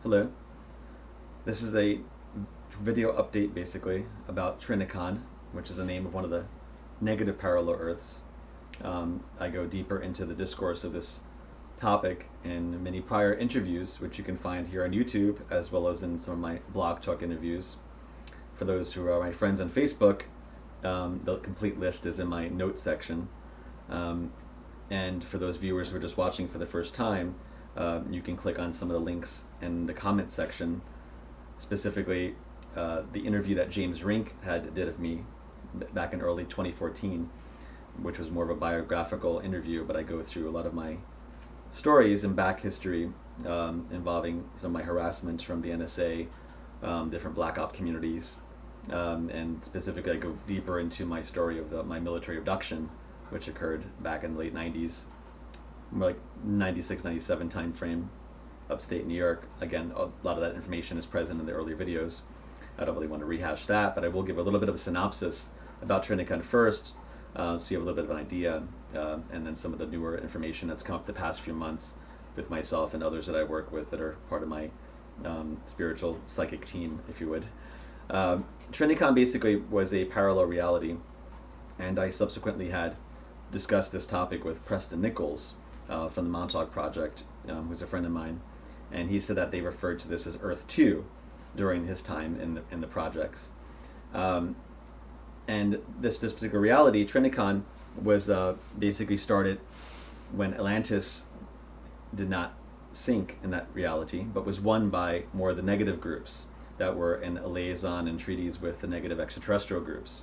Hello. This is a video update basically about Trinicon, which is the name of one of the negative parallel Earths. I go deeper into the discourse of this topic in many prior interviews, which you can find here on YouTube, as well as in some of my blog talk interviews. For those who are my friends on Facebook, the complete list is in my notes section. And for those viewers who are just watching for the first time, you can click on some of the links in the comment section, specifically the interview that James Rink did of me back in early 2014, which was more of a biographical interview, but I go through a lot of my stories and back history involving some of my harassment from the NSA, different black op communities, and specifically I go deeper into my story of my military abduction, which occurred back in the late 90s, like 96, 97 time frame, upstate New York. Again, a lot of that information is present in the earlier videos. I don't really want to rehash that, but I will give a little bit of a synopsis about Trinicon first, so you have a little bit of an idea, and then some of the newer information that's come up the past few months with myself and others that I work with that are part of my spiritual psychic team, if you would. Trinicon basically was a parallel reality, and I subsequently had discussed this topic with Preston Nichols from the Montauk Project, who's a friend of mine, and he said that they referred to this as Earth 2 during his time in the projects. And this particular reality, Trinicon, was basically started when Atlantis did not sink in that reality, but was won by more of the negative groups that were in a liaison and treaties with the negative extraterrestrial groups.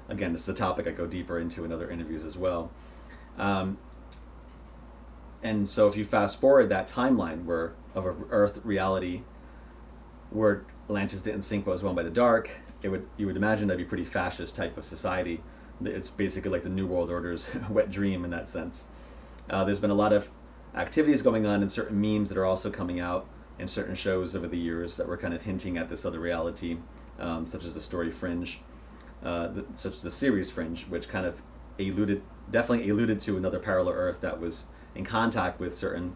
Again, this is a topic I go deeper into in other interviews as well. And so if you fast forward that timeline of an Earth reality where Atlantis didn't sink but was won by the dark, you would imagine that'd be a pretty fascist type of society. It's basically like the New World Order's wet dream in that sense. There's been a lot of activities going on and certain memes that are also coming out in certain shows over the years that were kind of hinting at this other reality, such as the story Fringe, such as the series Fringe, which kind of definitely alluded to another parallel Earth that was in contact with certain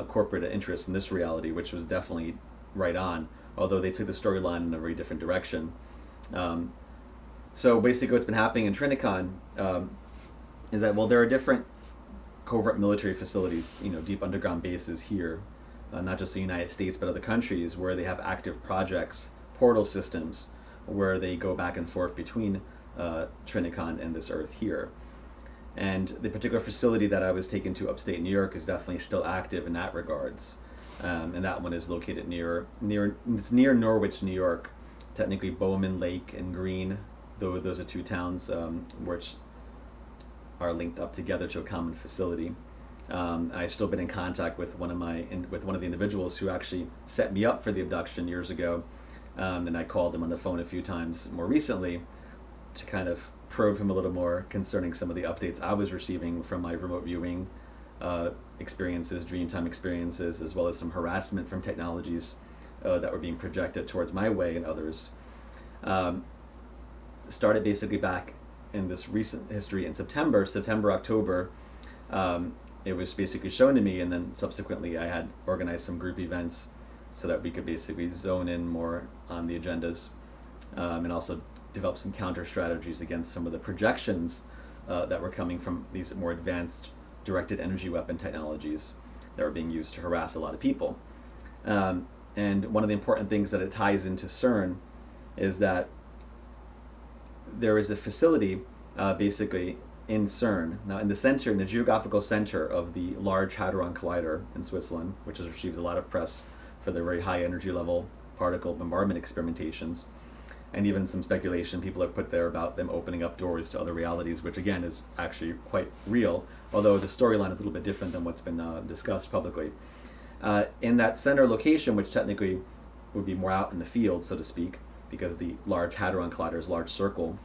corporate interests in this reality, which was definitely right on, although they took the storyline in a very different direction. So basically what's been happening in Trinicon is that, well, there are different covert military facilities, deep underground bases here, not just the United States, but other countries where they have active projects, portal systems, where they go back and forth between Trinicon and this Earth here. And the particular facility that I was taken to upstate New York is definitely still active in that regards. And that one is located near Norwich, New York, technically Bowman Lake and Green. Those are two towns which are linked up together to a common facility. I've still been in contact with one of the individuals who actually set me up for the abduction years ago, and I called him on the phone a few times more recently to kind of probe him a little more concerning some of the updates I was receiving from my remote viewing experiences, dreamtime experiences, as well as some harassment from technologies that were being projected towards my way and others. Started basically back in this recent history in September, October. It was basically shown to me, and then subsequently I had organized some group events so that we could basically zone in more on the agendas, and also develop some counter strategies against some of the projections that were coming from these more advanced directed energy weapon technologies that were being used to harass a lot of people. And one of the important things that it ties into Cern is that there is a facility basically in Cern. Now in the geographical center of the Large Hadron Collider in Switzerland, which has received a lot of press for their very high energy level particle bombardment experimentations, and even some speculation people have put there about them opening up doors to other realities, which again is actually quite real, although the storyline is a little bit different than what's been discussed publicly. In that center location, which technically would be more out in the field, so to speak, because the Large Hadron Collider is a large circle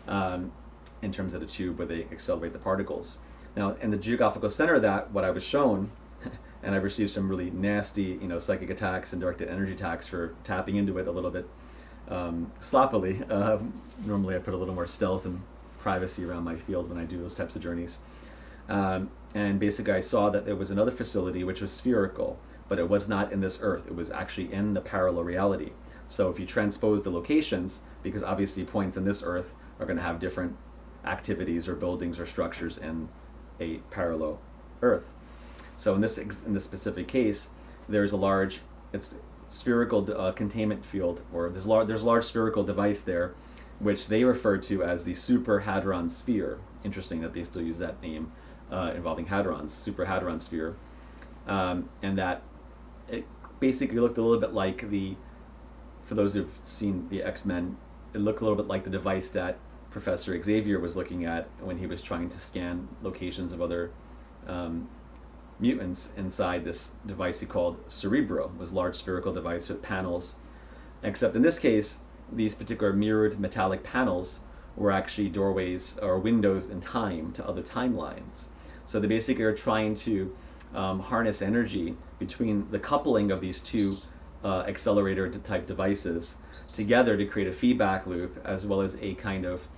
in terms of the tube where they accelerate the particles. Now, in the geographical center of that, what I was shown, and I received some really nasty, psychic attacks and directed energy attacks for tapping into it a little bit sloppily. Normally I put a little more stealth and privacy around my field when I do those types of journeys. And basically I saw that there was another facility which was spherical, but it was not in this Earth. It was actually in the parallel reality. So if you transpose the locations, because obviously points in this Earth are going to have different activities or buildings or structures in a parallel Earth. So in this specific case, there's a large, it's spherical containment field, or there's a large spherical device there, which they refer to as the Super Hadron Sphere. Interesting that they still use that name involving hadrons, Super Hadron Sphere, and that it basically looked a little bit like for those who've seen the X-Men, it looked a little bit like the device that Professor Xavier was looking at when he was trying to scan locations of other mutants inside this device he called Cerebro. It was a large spherical device with panels, except in this case, these particular mirrored metallic panels were actually doorways or windows in time to other timelines. So they basically are trying to harness energy between the coupling of these two accelerator type devices together to create a feedback loop, as well as a kind of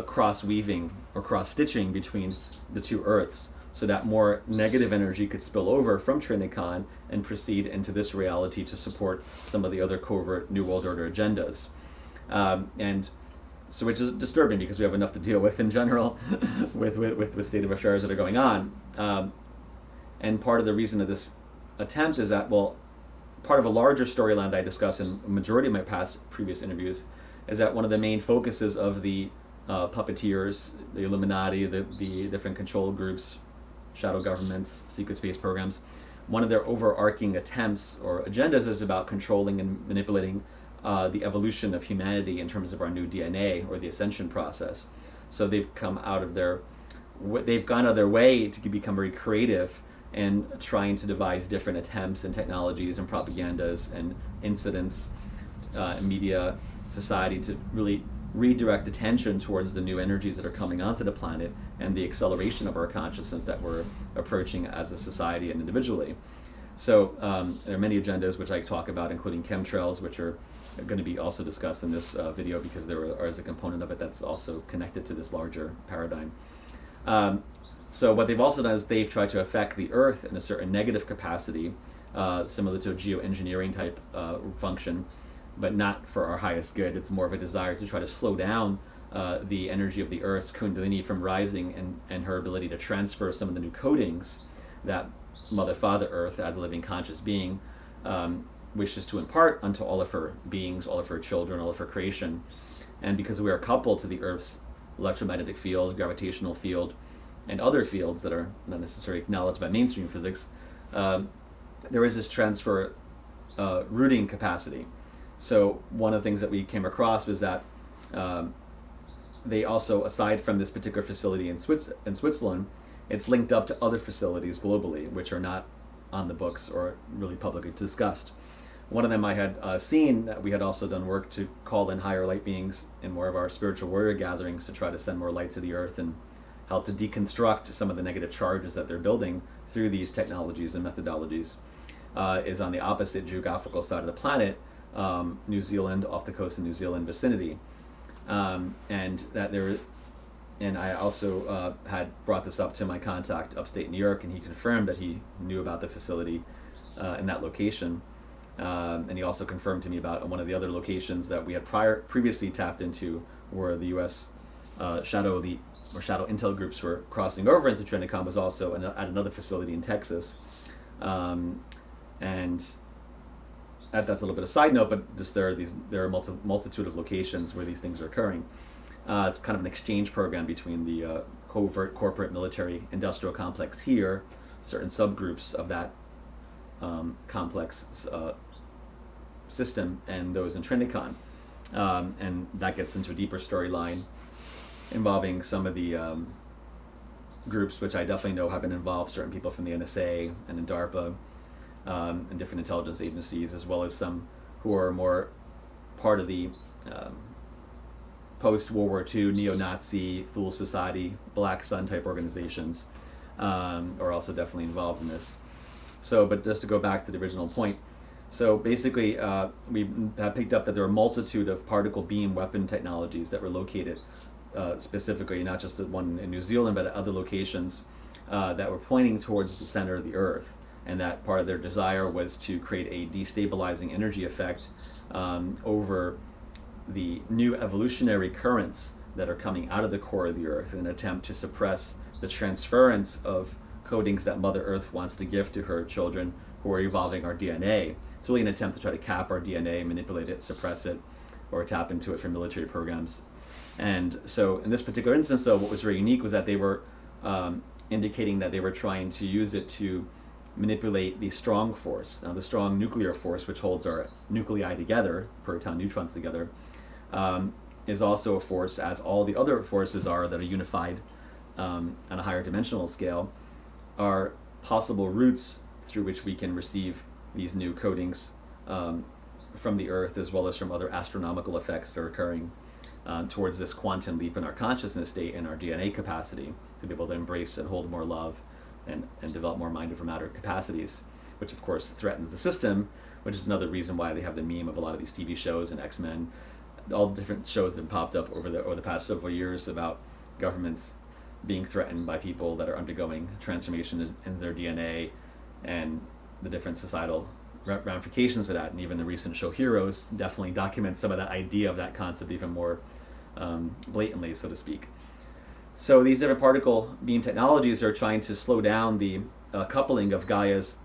cross-weaving or cross-stitching between the two Earths, so that more negative energy could spill over from Trinicon and proceed into this reality to support some of the other covert New World Order agendas. And so, which is disturbing because we have enough to deal with in general with the state of affairs that are going on. And part of the reason of this attempt is that, well, part of a larger storyline that I discuss in a majority of my previous interviews is that one of the main focuses of the puppeteers, the Illuminati, the different control groups, shadow governments, secret space programs, one of their overarching attempts or agendas is about controlling and manipulating the evolution of humanity in terms of our new DNA or the ascension process. So they've gone out of their way to become very creative and trying to devise different attempts and technologies and propagandas and incidents, media, society, to really redirect attention towards the new energies that are coming onto the planet and the acceleration of our consciousness that we're approaching as a society and individually. So there are many agendas which I talk about, including chemtrails, which are going to be also discussed in this video because there is a component of it that's also connected to this larger paradigm. So what they've also done is they've tried to affect the Earth in a certain negative capacity, similar to a geoengineering type function, but not for our highest good. It's more of a desire to try to slow down the energy of the Earth's Kundalini from rising and her ability to transfer some of the new codings that Mother Father Earth, as a living conscious being, wishes to impart unto all of her beings, all of her children, all of her creation. And because we are coupled to the Earth's electromagnetic field, gravitational field, and other fields that are not necessarily acknowledged by mainstream physics, there is this transfer rooting capacity. So one of the things that we came across was that they also, aside from this particular facility in Switzerland, it's linked up to other facilities globally, which are not on the books or really publicly discussed. One of them I had seen that we had also done work to call in higher light beings in more of our spiritual warrior gatherings to try to send more light to the Earth and help to deconstruct some of the negative charges that they're building through these technologies and methodologies, is on the opposite geographical side of the planet, New Zealand, off the coast of New Zealand vicinity. And I also had brought this up to my contact upstate New York, and he confirmed that he knew about the facility in that location. And he also confirmed to me about one of the other locations that we had previously tapped into, where the U.S. shadow elite or shadow intel groups were crossing over into Trinicon, was also at another facility in Texas. And that's a little bit of a side note, but just there are multitude of locations where these things are occurring. It's kind of an exchange program between the covert corporate military industrial complex here, certain subgroups of that complex system, and those in Trinicon. And that gets into a deeper storyline involving some of the groups which I definitely know have been involved, certain people from the NSA and in DARPA and different intelligence agencies, as well as some who are more part of the post-World War II neo-Nazi, Thule Society, Black Sun type organizations are also definitely involved in this. So, but just to go back to the original point, so basically we have picked up that there are a multitude of particle beam weapon technologies that were located specifically, not just at one in New Zealand, but at other locations that were pointing towards the center of the Earth. and that part of their desire was to create a destabilizing energy effect over the new evolutionary currents that are coming out of the core of the Earth in an attempt to suppress the transference of codings that Mother Earth wants to give to her children who are evolving our DNA. It's really an attempt to try to cap our DNA, manipulate it, suppress it, or tap into it for military programs. And so in this particular instance, though, what was very unique was that they were indicating that they were trying to use it to manipulate the strong force. Now, the strong nuclear force, which holds our nuclei together, proton neutrons together, is also a force, as all the other forces are that are unified on a higher dimensional scale, are possible routes through which we can receive these new codings from the Earth, as well as from other astronomical effects that are occurring towards this quantum leap in our consciousness state and our DNA capacity to be able to embrace and hold more love and develop more mind over matter capacities, which of course threatens the system, which is another reason why they have the meme of a lot of these TV shows and X-Men, all the different shows that popped up over the past several years about governments being threatened by people that are undergoing transformation in their DNA, and the different societal ramifications of that. And even the recent show Heroes definitely documents some of that idea of that concept even more blatantly, so to speak. So these different particle beam technologies are trying to slow down the coupling of Gaia's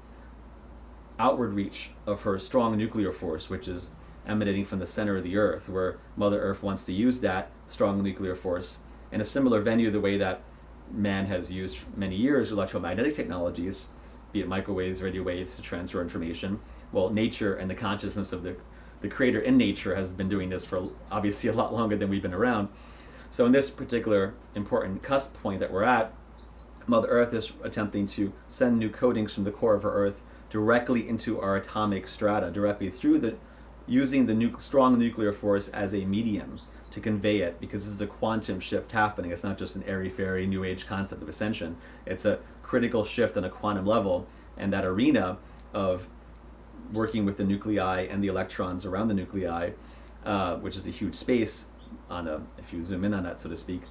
outward reach of her strong nuclear force, which is emanating from the center of the Earth, where Mother Earth wants to use that strong nuclear force in a similar venue, the way that man has used for many years electromagnetic technologies, be it microwaves, radio waves, to transfer information. Well, nature and the consciousness of the creator in nature has been doing this for obviously a lot longer than we've been around. So in this particular important cusp point that we're at, Mother Earth is attempting to send new codings from the core of her Earth directly into our atomic strata, directly through using the strong nuclear force as a medium to convey it, because this is a quantum shift happening. It's not just an airy-fairy new age concept of ascension. It's a critical shift on a quantum level, and that arena of working with the nuclei and the electrons around the nuclei, which is a huge space if you zoom in on that, so to speak.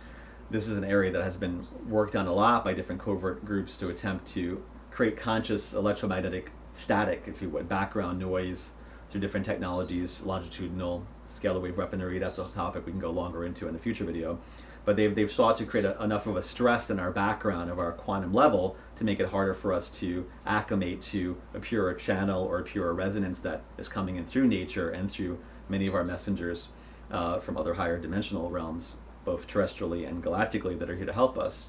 This is an area that has been worked on a lot by different covert groups to attempt to create conscious electromagnetic static, if you would, background noise through different technologies, longitudinal scalar wave weaponry. That's a topic we can go longer into in a future video. But they've sought to create enough of a stress in our background of our quantum level to make it harder for us to acclimate to a purer channel or a purer resonance that is coming in through nature and through many of our messengers from other higher dimensional realms, both terrestrially and galactically, that are here to help us.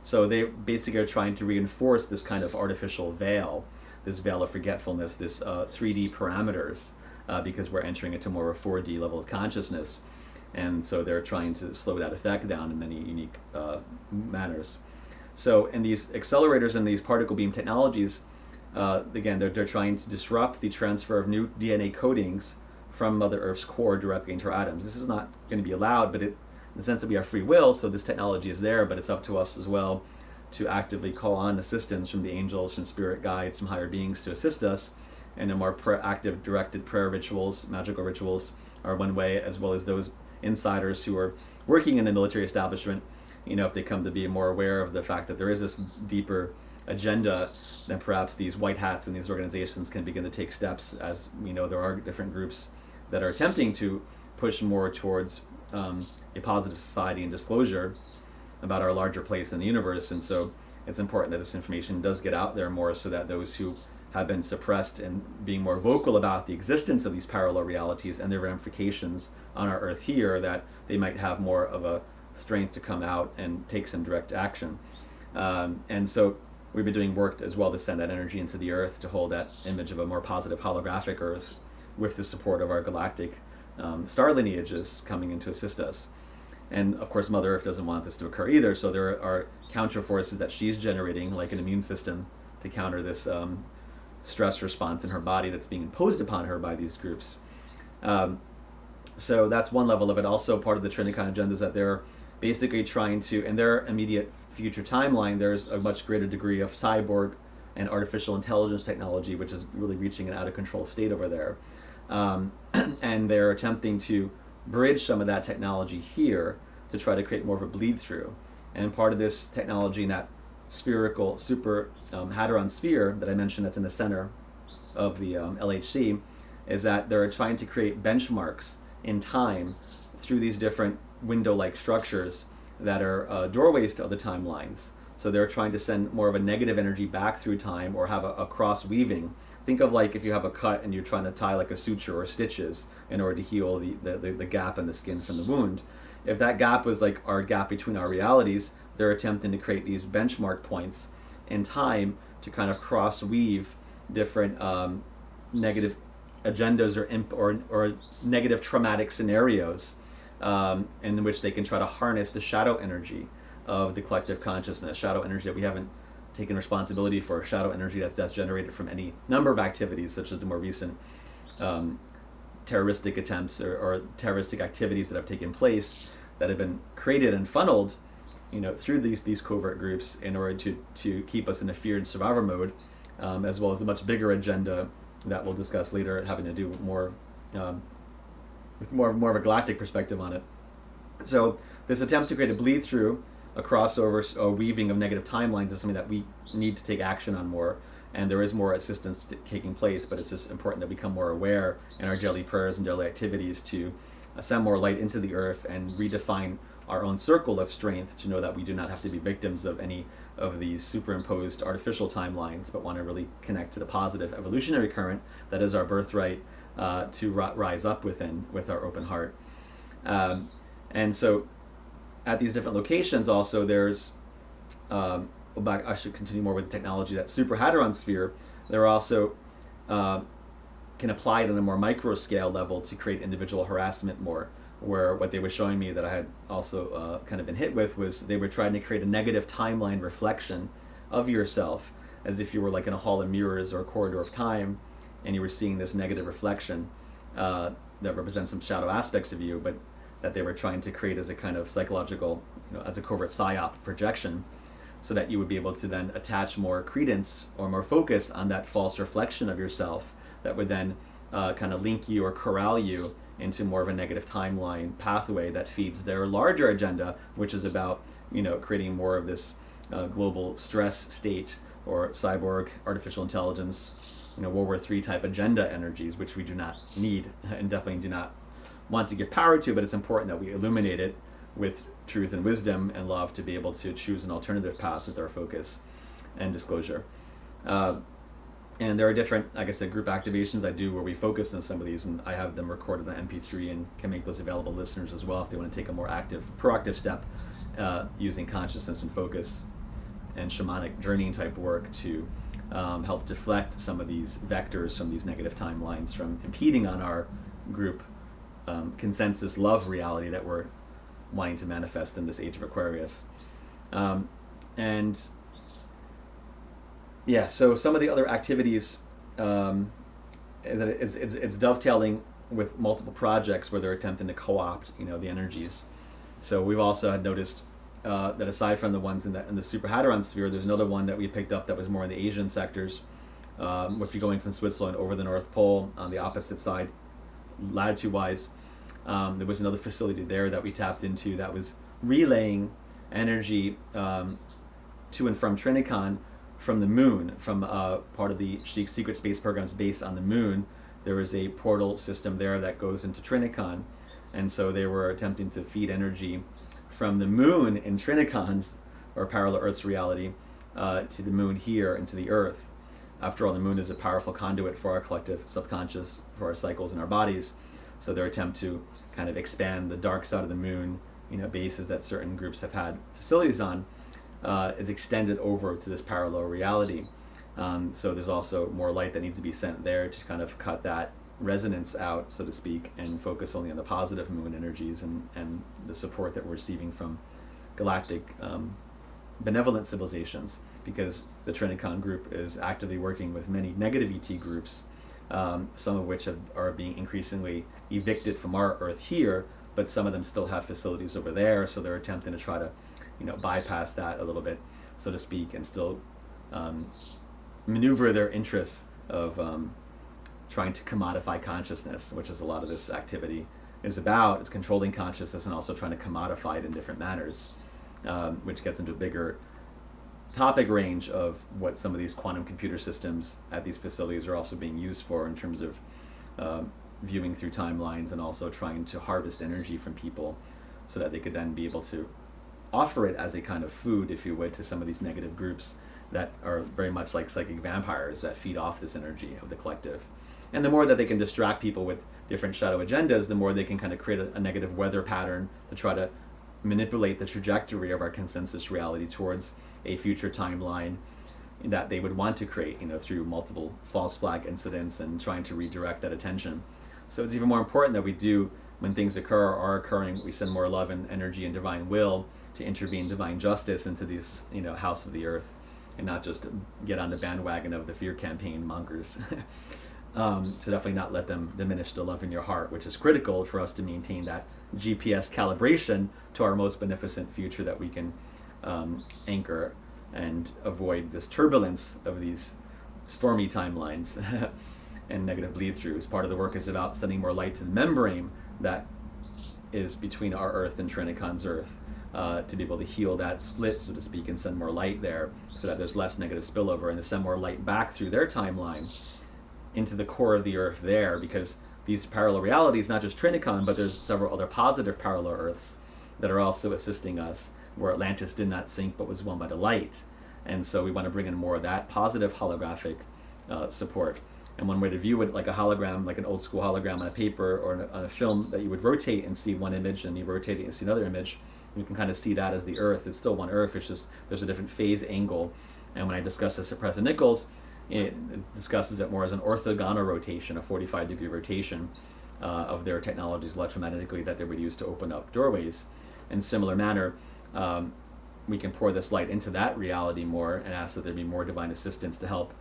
So they basically are trying to reinforce this kind of artificial veil, this veil of forgetfulness, this 3D parameters, because we're entering into more of a 4D level of consciousness. And so they're trying to slow that effect down in many unique manners. So in these accelerators and these particle beam technologies, again, they're trying to disrupt the transfer of new DNA codings from Mother Earth's core directly into our atoms. This is not going to be allowed, but in the sense that we have free will, so this technology is there, but it's up to us as well to actively call on assistance from the angels, from spirit guides, from higher beings to assist us. And in more active, directed prayer rituals, magical rituals are one way, as well as those insiders who are working in the military establishment, if they come to be more aware of the fact that there is this deeper agenda, then perhaps these white hats in these organizations can begin to take steps. As we know, there are different groups that are attempting to push more towards a positive society and disclosure about our larger place in the universe. And so it's important that this information does get out there more, so that those who have been suppressed and being more vocal about the existence of these parallel realities and their ramifications on our Earth here, that they might have more of a strength to come out and take some direct action. And so we've been doing work as well to send that energy into the Earth, to hold that image of a more positive holographic Earth with the support of our galactic star lineages coming in to assist us. And of course, Mother Earth doesn't want this to occur either, so there are counter forces that she's generating, like an immune system, to counter this stress response in her body that's being imposed upon her by these groups. So that's one level of it. Also, part of the Trinicon agenda is that they're basically trying to, in their immediate future timeline, there's a much greater degree of cyborg and artificial intelligence technology, which is really reaching an out-of-control state over there. And they're attempting to bridge some of that technology here to try to create more of a bleed-through. And part of this technology and that spherical super hadron sphere that I mentioned that's in the center of the LHC, is that they're trying to create benchmarks in time through these different window-like structures that are doorways to other timelines. So they're trying to send more of a negative energy back through time, or have a cross weaving. Think of like if you have a cut and you're trying to tie like a suture or stitches in order to heal the gap in the skin from the wound. If that gap was like our gap between our realities, they're attempting to create these benchmark points in time to kind of cross weave different negative agendas or negative traumatic scenarios in which they can try to harness the shadow energy of the collective consciousness, shadow energy that we haven't taken responsibility for, shadow energy that's generated from any number of activities, such as the more recent terroristic attempts or terroristic activities that have taken place, that have been created and funneled, through these covert groups in order to keep us in a fear and survivor mode, as well as a much bigger agenda that we'll discuss later, having to do more with more of a galactic perspective on it. So this attempt to create a bleed through, a crossover, a weaving of negative timelines, is something that we need to take action on more, and there is more assistance taking place, but it's just important that we become more aware in our daily prayers and daily activities to send more light into the earth and redefine our own circle of strength, to know that we do not have to be victims of any of these superimposed artificial timelines, but want to really connect to the positive evolutionary current that is our birthright to rise up within with our open heart. And so at these different locations also there's, I should continue more with the technology, that super hadron sphere, they're also can apply it on a more micro scale level to create individual harassment more, where what they were showing me that I had also kind of been hit with was they were trying to create a negative timeline reflection of yourself, as if you were like in a hall of mirrors or a corridor of time, and you were seeing this negative reflection that represents some shadow aspects of you, but that they were trying to create as a kind of psychological, as a covert psyop projection, so that you would be able to then attach more credence or more focus on that false reflection of yourself that would then kind of link you or corral you into more of a negative timeline pathway that feeds their larger agenda, which is about creating more of this global stress state, or cyborg, artificial intelligence, World War III type agenda energies, which we do not need and definitely do not want to give power to, but it's important that we illuminate it with truth and wisdom and love to be able to choose an alternative path with our focus and disclosure. And there are different, like I said, group activations I do where we focus on some of these, and I have them recorded on MP3 and can make those available to listeners as well if they want to take a more active, proactive step using consciousness and focus and shamanic journeying type work to help deflect some of these vectors from these negative timelines from impeding on our group consensus love reality that we're wanting to manifest in this age of Aquarius. And yeah, so some of the other activities that it's dovetailing with multiple projects where they're attempting to co-opt the energies. So we've also had noticed that aside from the ones in the super hadron sphere, there's another one that we picked up that was more in the Asian sectors. If you're going from Switzerland over the North Pole on the opposite side, latitude-wise, there was another facility there that we tapped into that was relaying energy to and from Trinicon from the moon, from part of the Secret Space Program's base on the moon. There was a portal system there that goes into Trinicon, and so they were attempting to feed energy from the moon in Trinicon's, or Parallel Earth's reality, to the moon here, into the Earth. After all, the moon is a powerful conduit for our collective subconscious, for our cycles and our bodies. So their attempt to kind of expand the dark side of the moon, bases that certain groups have had facilities on, is extended over to this parallel reality. So there's also more light that needs to be sent there to kind of cut that resonance out, so to speak, and focus only on the positive moon energies and the support that we're receiving from galactic benevolent civilizations, because the Trinicon group is actively working with many negative ET groups, some of which are being increasingly evicted from our Earth here, but some of them still have facilities over there, so they're attempting to try to bypass that a little bit, so to speak, and still maneuver their interests of trying to commodify consciousness, which is a lot of this activity is about. It's controlling consciousness and also trying to commodify it in different manners, which gets into a bigger topic range of what some of these quantum computer systems at these facilities are also being used for in terms of viewing through timelines and also trying to harvest energy from people so that they could then be able to offer it as a kind of food, if you would, to some of these negative groups that are very much like psychic vampires that feed off this energy of the collective. And the more that they can distract people with different shadow agendas, the more they can kind of create a negative weather pattern to try to manipulate the trajectory of our consensus reality towards a future timeline that they would want to create, through multiple false flag incidents and trying to redirect that attention. So it's even more important that we do, when things are occurring, we send more love and energy and divine will to intervene divine justice into these, house of the earth, and not just get on the bandwagon of the fear campaign mongers. So definitely not let them diminish the love in your heart, which is critical for us to maintain that GPS calibration to our most beneficent future that we can anchor and avoid this turbulence of these stormy timelines and negative bleed-throughs. Part of the work is about sending more light to the membrane that is between our Earth and Trinicon's Earth, to be able to heal that split, so to speak, and send more light there so that there's less negative spillover, and to send more light back through their timeline into the core of the Earth there, because these parallel realities, not just Trinicon, but there's several other positive parallel Earths that are also assisting us, where Atlantis did not sink but was won by the light. And so we want to bring in more of that positive holographic support. And one way to view it, like a hologram, like an old school hologram on a paper or on a film that you would rotate and see one image, and you rotate it and see another image, you can kind of see that as the Earth. It's still one Earth, it's just there's a different phase angle. And when I discuss this at President Nichols, it discusses it more as an orthogonal rotation, a 45-degree rotation of their technologies electromagnetically that they would use to open up doorways. In similar manner, we can pour this light into that reality more and ask that there be more divine assistance to help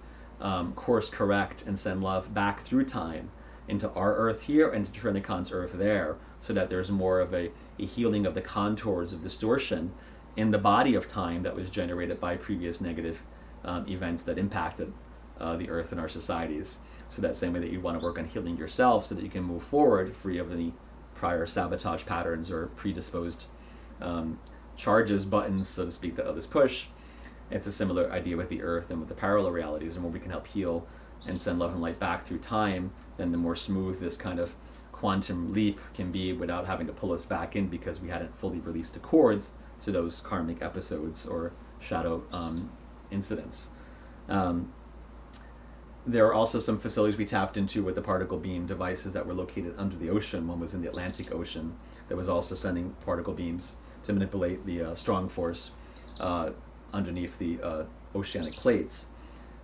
course correct and send love back through time into our Earth here and to Trinicon's Earth there, so that there's more of a healing of the contours of distortion in the body of time that was generated by previous negative events that impacted the Earth and our societies. So that same way that you want to work on healing yourself so that you can move forward free of any prior sabotage patterns or predisposed charges, buttons, so to speak, that others push. It's a similar idea with the Earth and with the parallel realities, and where we can help heal and send love and light back through time, then the more smooth this kind of quantum leap can be without having to pull us back in because we hadn't fully released the cords to those karmic episodes or shadow incidents. There are also some facilities we tapped into with the particle beam devices that were located under the ocean. One was in the Atlantic Ocean that was also sending particle beams to manipulate the strong force underneath the oceanic plates.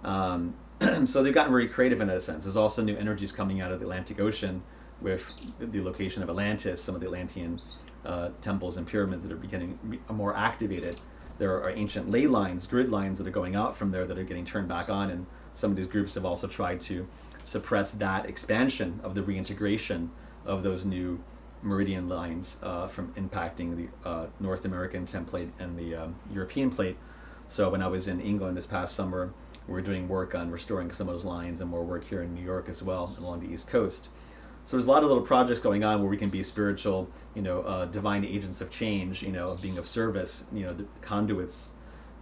So they've gotten very creative in that sense. There's also new energies coming out of the Atlantic Ocean with the location of Atlantis, some of the Atlantean temples and pyramids that are becoming more activated. There are ancient ley lines, grid lines that are going out from there that are getting turned back on, and some of these groups have also tried to suppress that expansion of the reintegration of those new meridian lines from impacting the North American template and the European plate. So when I was in England this past summer, we were doing work on restoring some of those lines, and more work here in New York as well along the East Coast. So there's a lot of little projects going on where we can be spiritual, divine agents of change, of being of service, the conduits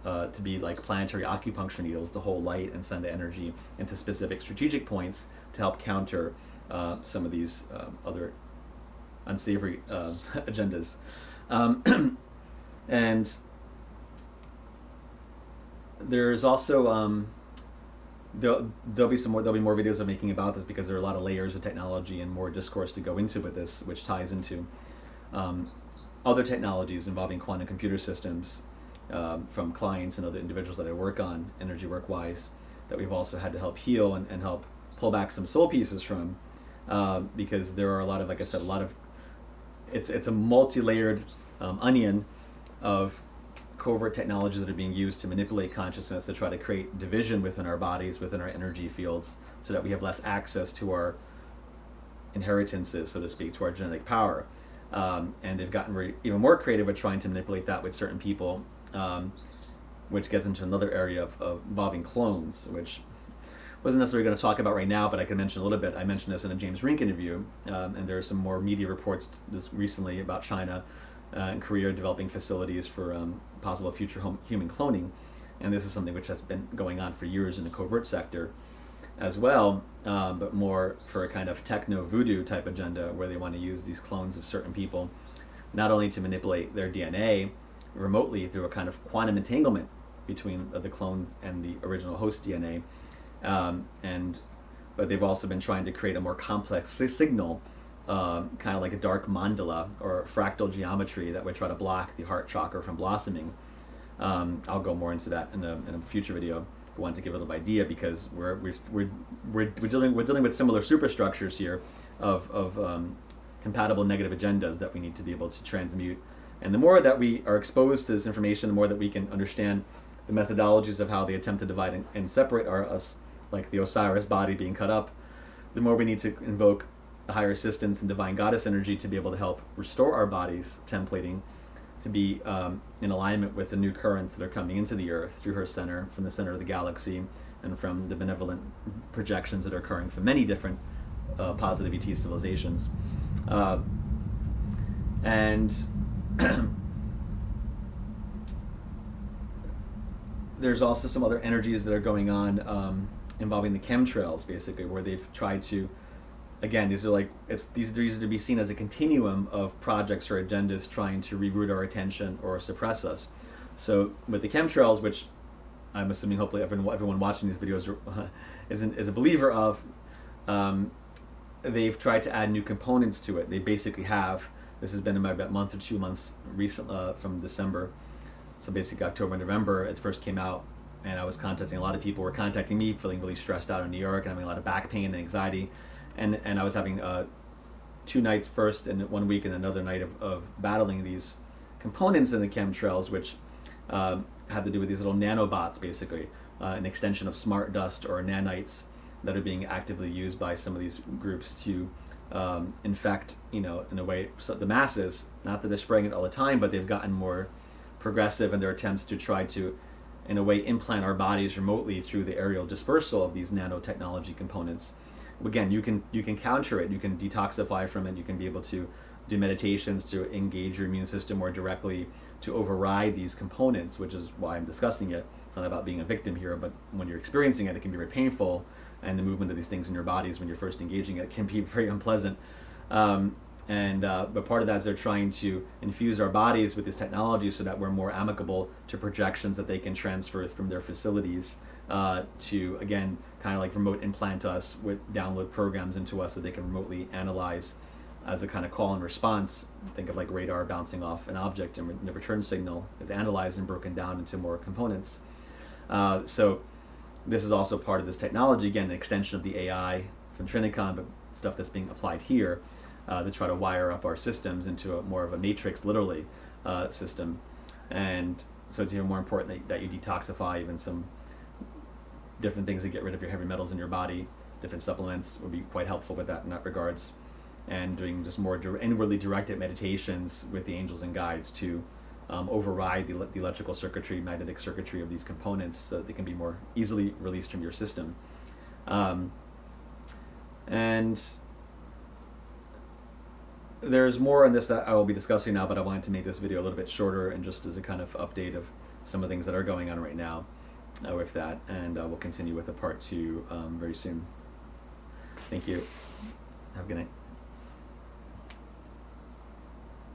to be like planetary acupuncture needles to hold light and send the energy into specific strategic points to help counter some of these other unsavory agendas. And there's also there'll be more videos I'm making about this, because there are a lot of layers of technology and more discourse to go into with this, which ties into other technologies involving quantum computer systems from clients and other individuals that I work on, energy work wise, that we've also had to help heal and help pull back some soul pieces from, because there are a lot of, like I said, it's a multi-layered onion of covert technologies that are being used to manipulate consciousness to try to create division within our bodies, within our energy fields, so that we have less access to our inheritances, so to speak, to our genetic power. And they've gotten even more creative with trying to manipulate that with certain people, which gets into another area of involving clones, which wasn't necessarily going to talk about right now, but I can mention a little bit. I mentioned this in a James Rink interview, and there are some more media reports this recently about China and Korea developing facilities for possible future human cloning. and this is something which has been going on for years in the covert sector as well, but more for a kind of techno voodoo type agenda where they want to use these clones of certain people not only to manipulate their DNA remotely through a kind of quantum entanglement between the clones and the original host DNA, but they've also been trying to create a more complex signal, kind of like a dark mandala or fractal geometry that would try to block the heart chakra from blossoming. I'll go more into that in a future video. I want to give a little idea because we're dealing with similar superstructures here of compatible negative agendas that we need to be able to transmute. And the more that we are exposed to this information, the more that we can understand the methodologies of how they attempt to divide and separate us, like the Osiris body being cut up, the more we need to invoke the higher assistance and divine goddess energy to be able to help restore our bodies templating to be in alignment with the new currents that are coming into the earth through her center, from the center of the galaxy, and from the benevolent projections that are occurring from many different positive ET civilizations. And there's also some other energies that are going on involving the chemtrails, basically, where they've tried to, again, these are to be seen as a continuum of projects or agendas trying to reroute our attention or suppress us. So with the chemtrails, which I'm assuming hopefully everyone watching these videos is a believer of, they've tried to add new components to it. They basically have. This has been about a month or 2 months recent, from December. So basically October and November, it first came out, and I was contacting, a lot of people were contacting me, feeling really stressed out in New York and having a lot of back pain and anxiety. And I was having 2 nights first in 1 week and another night of battling these components in the chemtrails, which had to do with these little nanobots, basically, an extension of smart dust or nanites that are being actively used by some of these groups to infect, in a way, so the masses. Not that they're spraying it all the time, but they've gotten more progressive in their attempts to try to, in a way, implant our bodies remotely through the aerial dispersal of these nanotechnology components. Again, you can counter it, you can detoxify from it, you can be able to do meditations to engage your immune system more directly, to override these components, which is why I'm discussing it. It's not about being a victim here, but when you're experiencing it, it can be very painful, and the movement of these things in your bodies when you're first engaging it can be very unpleasant. But part of that is they're trying to infuse our bodies with this technology so that we're more amicable to projections that they can transfer from their facilities, to, again, kind of like remote implant us with download programs into us that they can remotely analyze as a kind of call and response. Think of like radar bouncing off an object, and the return signal is analyzed and broken down into more components. So this is also part of this technology, again, an extension of the AI from Trinicon, but stuff that's being applied here to try to wire up our systems into more of a matrix, literally, system. And so it's even more important that you detoxify even some different things to get rid of your heavy metals in your body. Different supplements would be quite helpful with that in that regards. And doing just more inwardly directed meditations with the angels and guides to override the electrical circuitry, magnetic circuitry of these components so that they can be more easily released from your system. And there's more on this that I will be discussing now, but I wanted to make this video a little bit shorter and just as a kind of update of some of the things that are going on right now with that. And we'll continue with a part 2 very soon. Thank you. Have a good night.